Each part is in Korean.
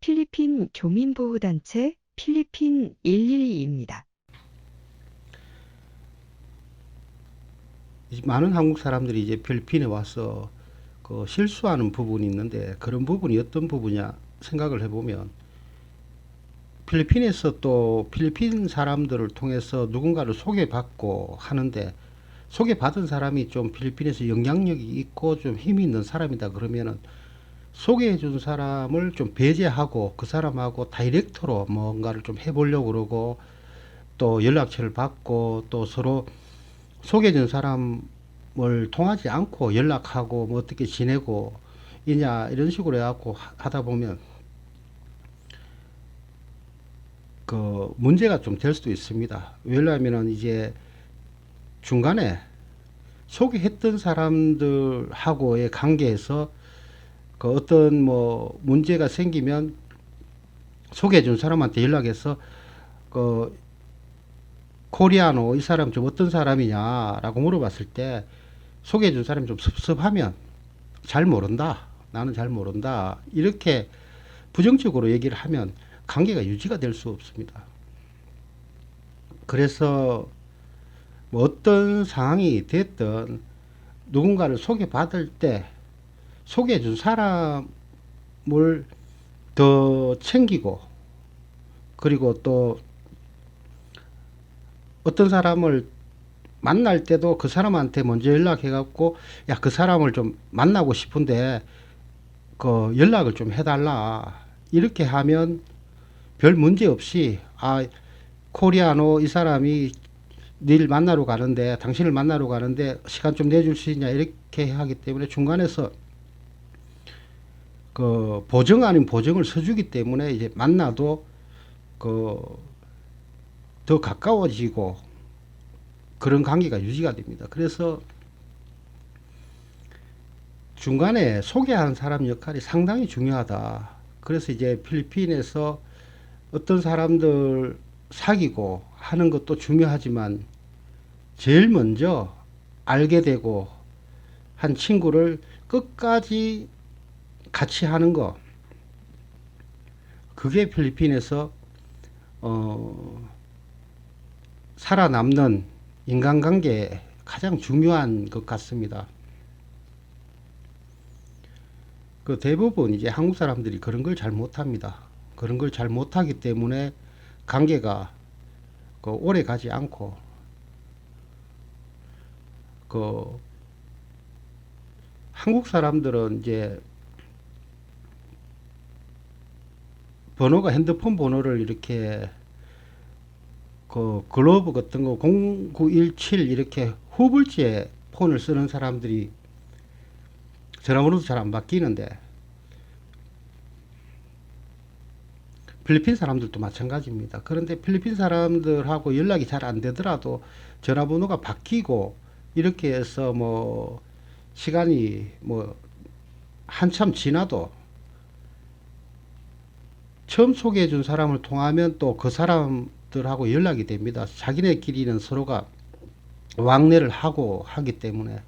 필리핀 교민보호단체 필리핀 112입니다. 많은 한국 사람들이 이제 필리핀에 와서 그 실수하는 부분이 있는데, 그런 부분이 어떤 부분이냐 생각을 해보면, 필리핀에서 또 필리핀 사람들을 통해서 누군가를 소개받고 하는데, 소개받은 사람이 좀 필리핀에서 영향력이 있고 좀 힘이 있는 사람이다 그러면은, 소개해준 사람을 좀 배제하고 그 사람하고 다이렉트로 뭔가를 좀 해보려고 그러고, 또 연락처를 받고, 또 서로 소개해준 사람을 통하지 않고 연락하고 뭐 어떻게 지내고 이냐 이런 식으로 해갖고 하다 보면 그 문제가 좀 될 수도 있습니다. 왜냐하면은 이제 중간에 소개했던 사람들하고의 관계에서 그 어떤 뭐 문제가 생기면, 소개해준 사람한테 연락해서 그 코리아노 이 사람 좀 어떤 사람이냐라고 물어봤을 때, 소개해준 사람이 좀 섭섭하면 잘 모른다, 나는 잘 모른다 이렇게 부정적으로 얘기를 하면 관계가 유지가 될 수 없습니다. 그래서 뭐 어떤 상황이 됐든 누군가를 소개받을 때 소개해준 사람을 더 챙기고, 그리고 또 어떤 사람을 만날 때도 그 사람한테 먼저 연락해갖고, 야, 그 사람을 좀 만나고 싶은데 그 연락을 좀 해달라 이렇게 하면 별 문제 없이, 아, 코리아노 이 사람이 닐 만나러 가는데, 당신을 만나러 가는데 시간 좀 내줄 수 있냐 이렇게 하기 때문에, 중간에서 그 보정 아닌 보정을 서주기 때문에 이제 만나도 그 더 가까워지고 그런 관계가 유지가 됩니다. 그래서 중간에 소개하는 사람 역할이 상당히 중요하다. 그래서 이제 필리핀에서 어떤 사람들 사귀고 하는 것도 중요하지만, 제일 먼저 알게 되고 한 친구를 끝까지 같이 하는 거, 그게 필리핀에서 살아남는 인간관계에 가장 중요한 것 같습니다. 그 대부분 이제 한국 사람들이 그런 걸 잘 못합니다. 그런 걸 잘 못하기 때문에 관계가 그 오래 가지 않고, 그 한국 사람들은 이제 번호가, 핸드폰 번호를 이렇게 그 글로브 같은 거 0917 이렇게 후불지에 폰을 쓰는 사람들이 전화번호도 잘 안 바뀌는데, 필리핀 사람들도 마찬가지입니다. 그런데 필리핀 사람들하고 연락이 잘 안 되더라도 전화번호가 바뀌고 이렇게 해서 뭐 시간이 뭐 한참 지나도 처음 소개해 준 사람을 통하면 또 그 사람들하고 연락이 됩니다. 자기네끼리는 서로가 왕래를 하고 하기 때문에.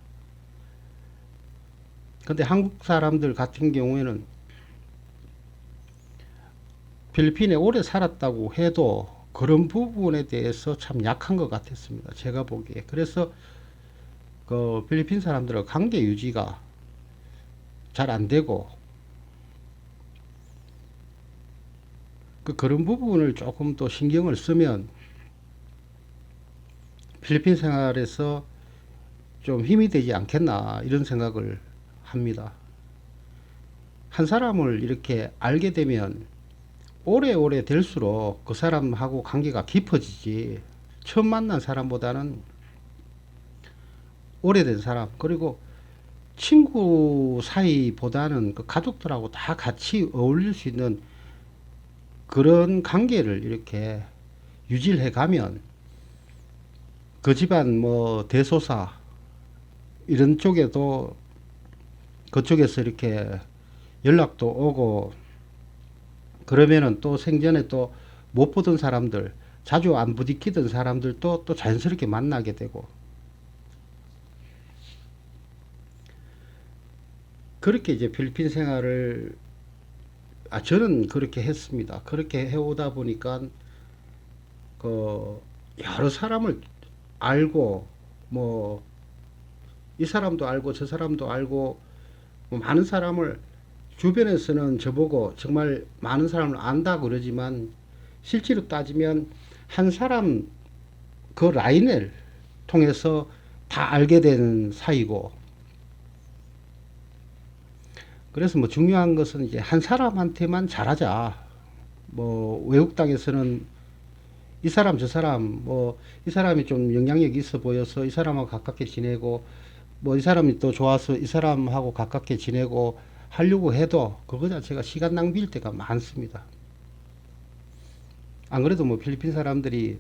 근데 한국 사람들 같은 경우에는 필리핀에 오래 살았다고 해도 그런 부분에 대해서 참 약한 것 같았습니다. 제가 보기에. 그래서 그 필리핀 사람들과 관계 유지가 잘 안 되고, 그런 부분을 조금 더 신경을 쓰면 필리핀 생활에서 좀 힘이 되지 않겠나 이런 생각을 합니다. 한 사람을 이렇게 알게 되면 오래오래 될수록 그 사람하고 관계가 깊어지지, 처음 만난 사람보다는 오래된 사람, 그리고 친구 사이보다는 그 가족들하고 다 같이 어울릴 수 있는 그런 관계를 이렇게 유지를 해 가면, 그 집안 뭐 대소사 이런 쪽에도 그쪽에서 이렇게 연락도 오고, 그러면은 또 생전에 또 못 보던 사람들, 자주 안 부딪히던 사람들도 또 자연스럽게 만나게 되고, 그렇게 이제 필리핀 생활을 저는 그렇게 했습니다. 그렇게 해오다 보니까 그 여러 사람을 알고 뭐 이 사람도 알고 저 사람도 알고 뭐 많은 사람을 주변에서는 저보고 정말 많은 사람을 안다고 그러지만 실제로 따지면 한 사람 그 라인을 통해서 다 알게 된 사이고, 그래서 뭐 중요한 것은 이제 한 사람한테만 잘하자. 뭐 외국 땅에서는 이 사람 저 사람 뭐 이 사람이 좀 영향력이 있어 보여서 이 사람하고 가깝게 지내고, 뭐 이 사람이 또 좋아서 이 사람하고 가깝게 지내고 하려고 해도 그거 자체가 시간 낭비일 때가 많습니다. 안 그래도 뭐 필리핀 사람들이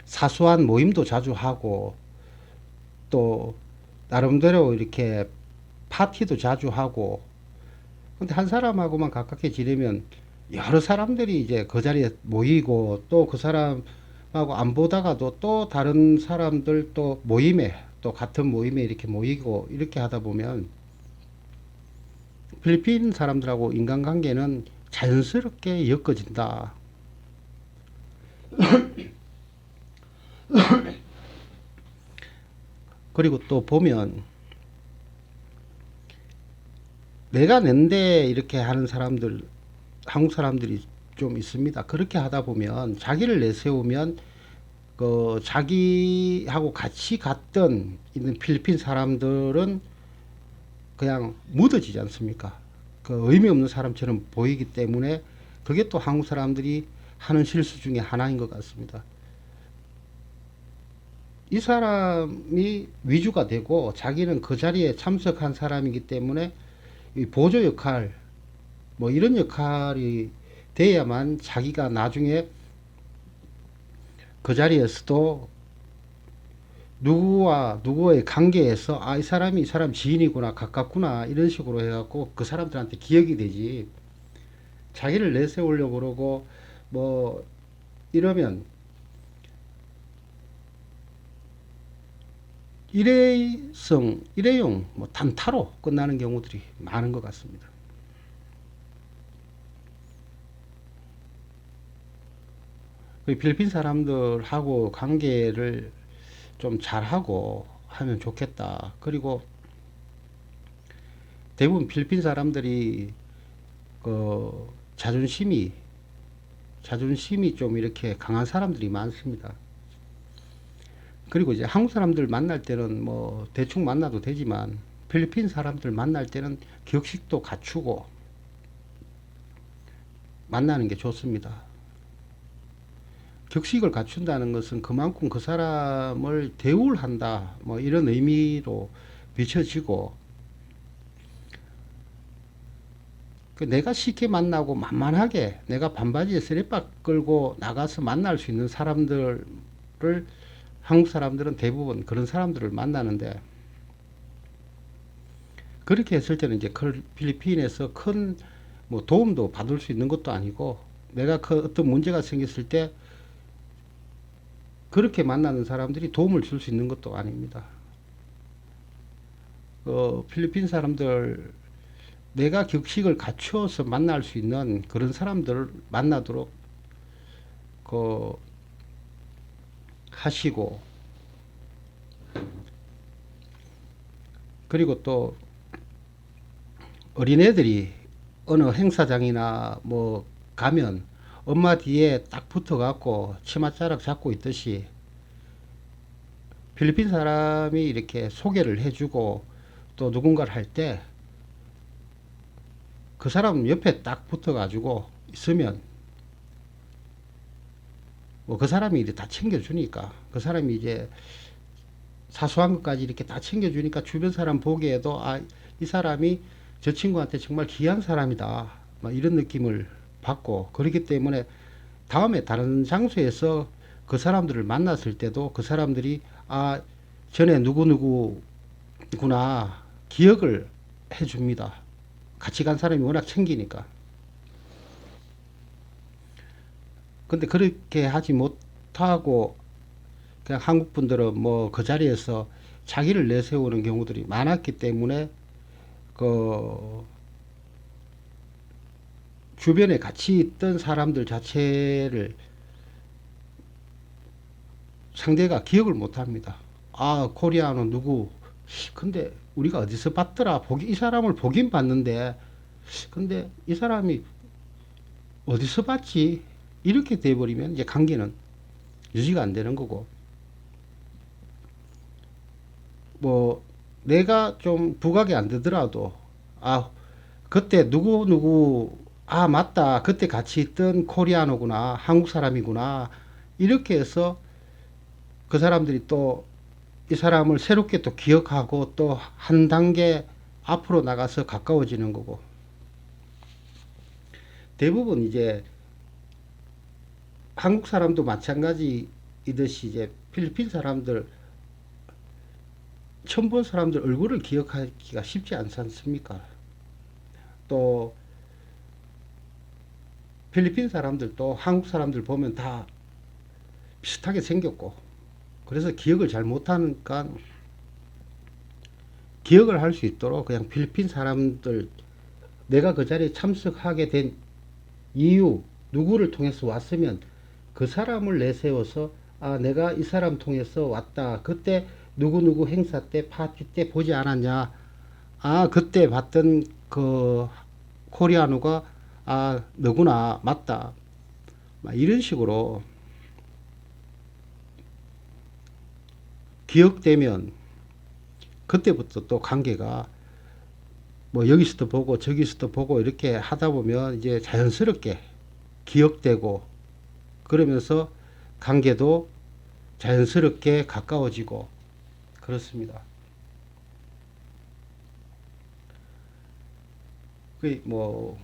사소한 모임도 자주 하고 또 나름대로 이렇게 파티도 자주 하고, 근데 한 사람하고만 가깝게 지내면 여러 사람들이 이제 그 자리에 모이고 또 그 사람하고 안 보다가도 또 다른 사람들 또 모임에 또 같은 모임에 이렇게 모이고 이렇게 하다 보면 필리핀 사람들하고 인간관계는 자연스럽게 엮어진다. 그리고 또 보면 내가 낸데 이렇게 하는 사람들, 한국 사람들이 좀 있습니다. 그렇게 하다 보면 자기를 내세우면 그 자기하고 같이 갔던 있는 필리핀 사람들은 그냥 묻어지지 않습니까? 그 의미 없는 사람처럼 보이기 때문에 그게 또 한국 사람들이 하는 실수 중에 하나인 것 같습니다. 이 사람이 위주가 되고 자기는 그 자리에 참석한 사람이기 때문에 이 보조 역할, 뭐 이런 역할이 돼야만 자기가 나중에 그 자리에서도 누구와 누구의 관계에서 이 사람이 이 사람 지인이구나, 가깝구나, 이런 식으로 해갖고 그 사람들한테 기억이 되지, 자기를 내세우려고 그러고 뭐 이러면 일회용 뭐 단타로 끝나는 경우들이 많은 것 같습니다. 필리핀 사람들하고 관계를 좀 잘하고 하면 좋겠다. 그리고 대부분 필리핀 사람들이 그 자존심이 좀 이렇게 강한 사람들이 많습니다. 그리고 이제 한국 사람들 만날 때는 뭐 대충 만나도 되지만 필리핀 사람들 만날 때는 격식도 갖추고 만나는 게 좋습니다. 격식을 갖춘다는 것은 그만큼 그 사람을 대우한다, 뭐 이런 의미로 비춰지고, 내가 쉽게 만나고 만만하게 내가 반바지에 쓰레빠 끌고 나가서 만날 수 있는 사람들을, 한국 사람들은 대부분 그런 사람들을 만나는데, 그렇게 했을 때는 이제 필리핀에서 큰 뭐 도움도 받을 수 있는 것도 아니고, 내가 그 어떤 문제가 생겼을 때 그렇게 만나는 사람들이 도움을 줄 수 있는 것도 아닙니다. 필리핀 사람들, 내가 격식을 갖추어서 만날 수 있는 그런 사람들을 만나도록 하시고, 그리고 또 어린애들이 어느 행사장이나 뭐 가면 엄마 뒤에 딱 붙어 갖고 치맛자락 잡고 있듯이 필리핀 사람이 이렇게 소개를 해주고 또 누군가를 할 때 그 사람 옆에 딱 붙어 가지고 있으면 뭐 그 사람이 이제 다 챙겨주니까, 그 사람이 이제 사소한 것까지 이렇게 다 챙겨주니까 주변 사람 보기에도 이 사람이 저 친구한테 정말 귀한 사람이다, 막 이런 느낌을 받고, 그렇기 때문에 다음에 다른 장소에서 그 사람들을 만났을 때도 그 사람들이 전에 누구누구구나 기억을 해줍니다. 같이 간 사람이 워낙 챙기니까. 근데 그렇게 하지 못하고 그냥 한국 분들은 뭐 그 자리에서 자기를 내세우는 경우들이 많았기 때문에 주변에 같이 있던 사람들 자체를 상대가 기억을 못 합니다. 아, 코리아노 누구? 근데 우리가 어디서 봤더라? 이 사람을 보긴 봤는데, 근데 이 사람이 어디서 봤지? 이렇게 돼버리면 이제 관계는 유지가 안 되는 거고, 뭐, 내가 좀 부각이 안 되더라도, 아, 그때 누구, 아, 맞다. 그때 같이 있던 코리아노구나. 한국 사람이구나. 이렇게 해서 그 사람들이 또 이 사람을 새롭게 또 기억하고 또 한 단계 앞으로 나가서 가까워지는 거고, 대부분 이제 한국 사람도 마찬가지이듯이 이제 필리핀 사람들, 처음 본 사람들 얼굴을 기억하기가 쉽지 않지 않습니까? 또 필리핀 사람들도 한국 사람들 보면 다 비슷하게 생겼고, 그래서 기억을 잘 못하니까 기억을 할 수 있도록 그냥 필리핀 사람들, 내가 그 자리에 참석하게 된 이유, 누구를 통해서 왔으면 그 사람을 내세워서, 아, 내가 이 사람 통해서 왔다. 그때 누구누구 행사 때, 파티 때 보지 않았냐. 아, 그때 봤던 그 코리아누가, 아, 너구나. 맞다. 막 이런 식으로 기억되면 그때부터 또 관계가 뭐 여기서도 보고 저기서도 보고 이렇게 하다 보면 이제 자연스럽게 기억되고, 그러면서 관계도 자연스럽게 가까워지고 그렇습니다. 그 뭐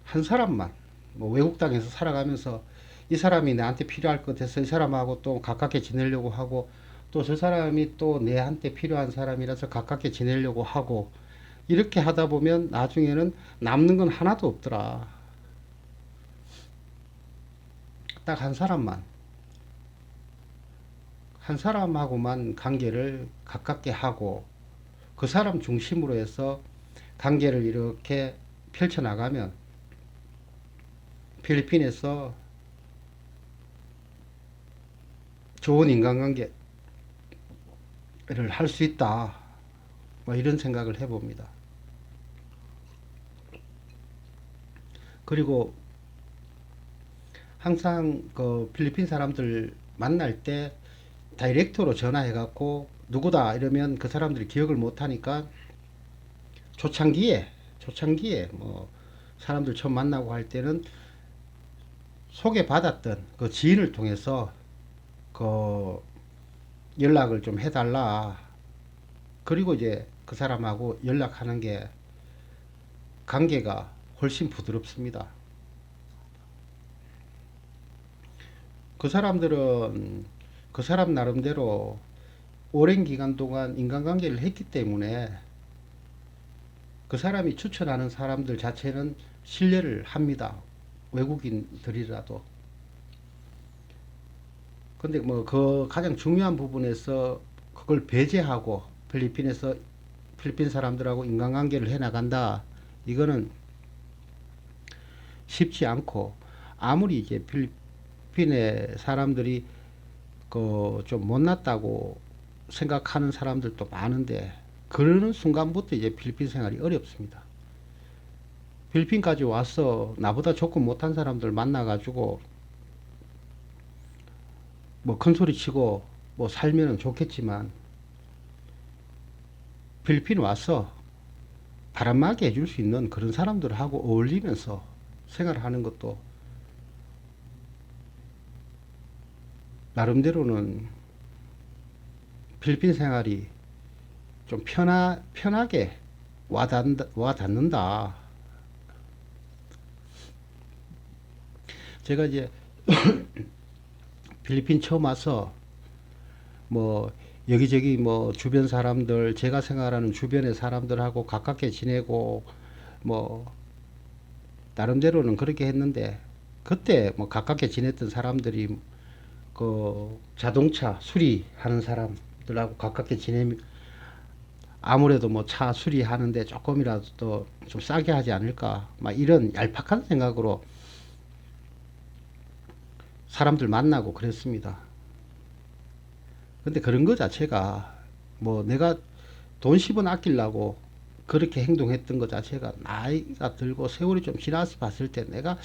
한 사람만 뭐 외국 땅에서 살아가면서 이 사람이 나한테 필요할 것 같아서 이 사람하고 또 가깝게 지내려고 하고, 또 저 사람이 또 내한테 필요한 사람이라서 가깝게 지내려고 하고, 이렇게 하다 보면 나중에는 남는 건 하나도 없더라. 딱 한 사람하고만 관계를 가깝게 하고 그 사람 중심으로 해서 관계를 이렇게 펼쳐나가면 필리핀에서 좋은 인간관계를 할 수 있다. 뭐 이런 생각을 해봅니다. 그리고 항상 그 필리핀 사람들 만날 때 다이렉트로 전화해갖고 누구다 이러면 그 사람들이 기억을 못하니까 초창기에 뭐 사람들 처음 만나고 할 때는 소개받았던 그 지인을 통해서 그 연락을 좀 해달라. 그리고 이제 그 사람하고 연락하는 게 관계가 훨씬 부드럽습니다. 그 사람들은 그 사람 나름대로 오랜 기간 동안 인간관계를 했기 때문에 그 사람이 추천하는 사람들 자체는 신뢰를 합니다. 외국인들이라도. 근데 뭐 그 가장 중요한 부분에서 그걸 배제하고 필리핀 사람들하고 인간관계를 해 나간다. 이거는 쉽지 않고, 아무리 이제 필리핀의 사람들이 그 좀 못났다고 생각하는 사람들도 많은데, 그러는 순간부터 이제 필리핀 생활이 어렵습니다. 필리핀까지 와서 나보다 조금 못한 사람들 만나가지고 뭐 큰 소리 치고 뭐 살면 좋겠지만, 필리핀 와서 바람막이 해줄 수 있는 그런 사람들하고 어울리면서 생활하는 것도 나름대로는 필리핀 생활이 좀 편하게 와닿는다. 제가 이제 필리핀 처음 와서 뭐 여기저기 뭐 주변 사람들, 제가 생활하는 주변의 사람들하고 가깝게 지내고 뭐 나름대로는 그렇게 했는데, 그때 뭐 가깝게 지냈던 사람들이 그 자동차 수리하는 사람들하고 가깝게 지내면 아무래도 뭐 차 수리하는데 조금이라도 더 좀 싸게 하지 않을까, 막 이런 얄팍한 생각으로 사람들 만나고 그랬습니다. 근데 그런 거 자체가 뭐 내가 돈 10원 아끼려고 그렇게 행동했던 것 자체가 나이가 들고 세월이 좀 지나서 봤을 때 내가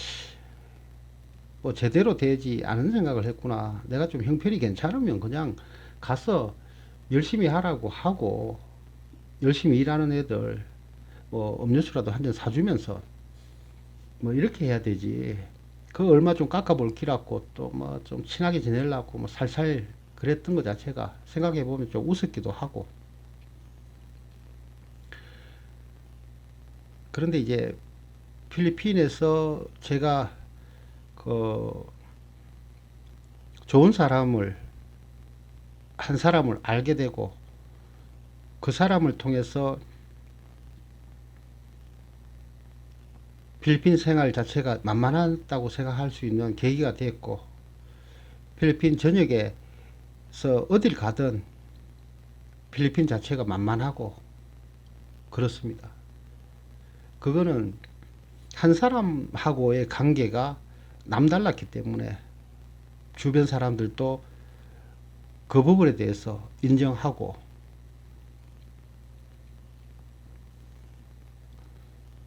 뭐 제대로 되지 않은 생각을 했구나. 내가 좀 형편이 괜찮으면 그냥 가서 열심히 하라고 하고, 열심히 일하는 애들 뭐 음료수라도 한 잔 사주면서 뭐 이렇게 해야 되지. 그 얼마 좀 깎아볼 기라고 또 뭐 좀 친하게 지내려고 뭐 살살 그랬던 것 자체가 생각해 보면 좀 우습기도 하고. 그런데 이제 필리핀에서 제가 그 좋은 사람을, 한 사람을 알게 되고, 그 사람을 통해서 필리핀 생활 자체가 만만하다고 생각할 수 있는 계기가 됐고, 필리핀 전역에서 어딜 가든 필리핀 자체가 만만하고 그렇습니다. 그거는 한 사람하고의 관계가 남달랐기 때문에 주변 사람들도 그 부분에 대해서 인정하고,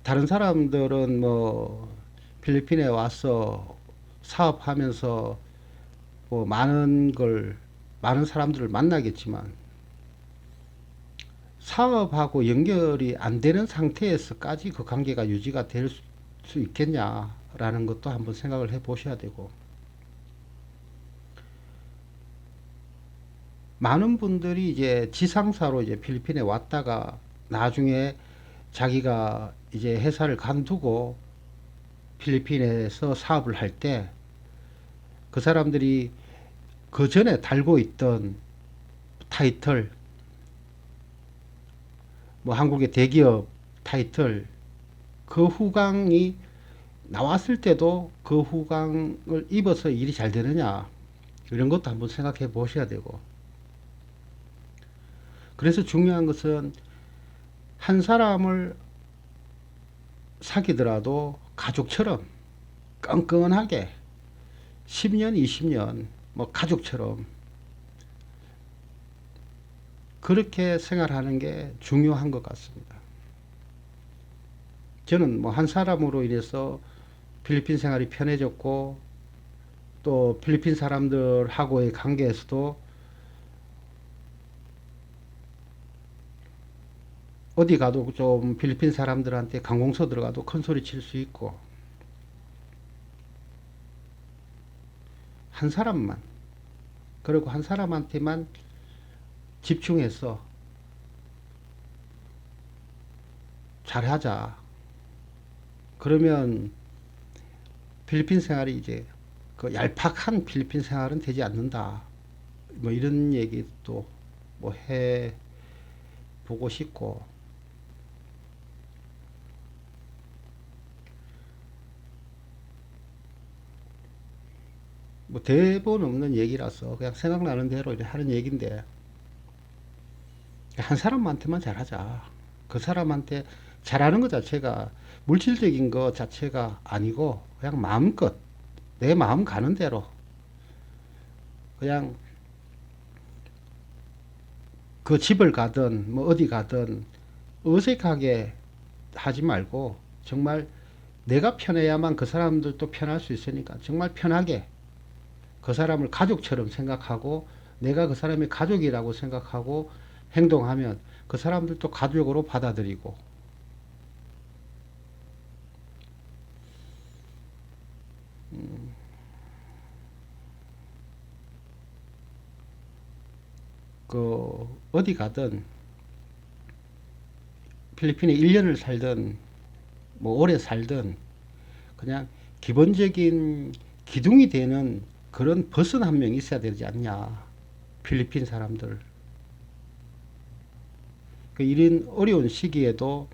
다른 사람들은 뭐 필리핀에 와서 사업하면서 뭐 많은 사람들을 만나겠지만, 사업하고 연결이 안 되는 상태에서까지 그 관계가 유지가 될 수 있겠냐라는 것도 한번 생각을 해 보셔야 되고, 많은 분들이 이제 지상사로 이제 필리핀에 왔다가 나중에 자기가 이제 회사를 관두고 필리핀에서 사업을 할 때, 그 사람들이 그 전에 달고 있던 타이틀, 뭐 한국의 대기업 타이틀, 그 후광이 나왔을 때도 그 후광을 입어서 일이 잘 되느냐, 이런 것도 한번 생각해 보셔야 되고. 그래서 중요한 것은 한 사람을 사귀더라도 가족처럼 끈끈하게 10년, 20년 뭐 가족처럼 그렇게 생활하는 게 중요한 것 같습니다. 저는 뭐 한 사람으로 인해서 필리핀 생활이 편해졌고, 또 필리핀 사람들하고의 관계에서도 어디 가도 좀 필리핀 사람들한테 관공서 들어가도 큰 소리 칠 수 있고, 한 사람만, 그리고 한 사람한테만 집중해서 잘하자. 그러면 필리핀 생활이 이제 그 얄팍한 필리핀 생활은 되지 않는다. 뭐 이런 얘기도 뭐 해 보고 싶고, 뭐 대본 없는 얘기라서 그냥 생각나는 대로 이렇게 하는 얘기인데, 한 사람한테만 잘하자. 그 사람한테 잘하는 것 자체가 물질적인 것 자체가 아니고, 그냥 마음껏 내 마음 가는 대로 그냥 그 집을 가든 뭐 어디 가든 어색하게 하지 말고, 정말 내가 편해야만 그 사람들도 편할 수 있으니까 정말 편하게 그 사람을 가족처럼 생각하고, 내가 그 사람의 가족이라고 생각하고 행동하면 그 사람들도 가족으로 받아들이고, 그 어디 가든 필리핀에 1년을 살든 뭐 오래 살든 그냥 기본적인 기둥이 되는 그런 버슨 한 명 있어야 되지 않냐. 필리핀 사람들. 그 이런 어려운 시기에도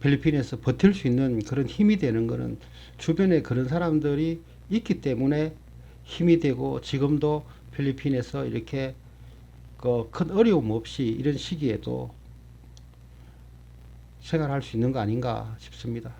필리핀에서 버틸 수 있는 그런 힘이 되는 거는 주변에 그런 사람들이 있기 때문에 힘이 되고, 지금도 필리핀에서 이렇게 그 큰 어려움 없이 이런 시기에도 생활할 수 있는 거 아닌가 싶습니다.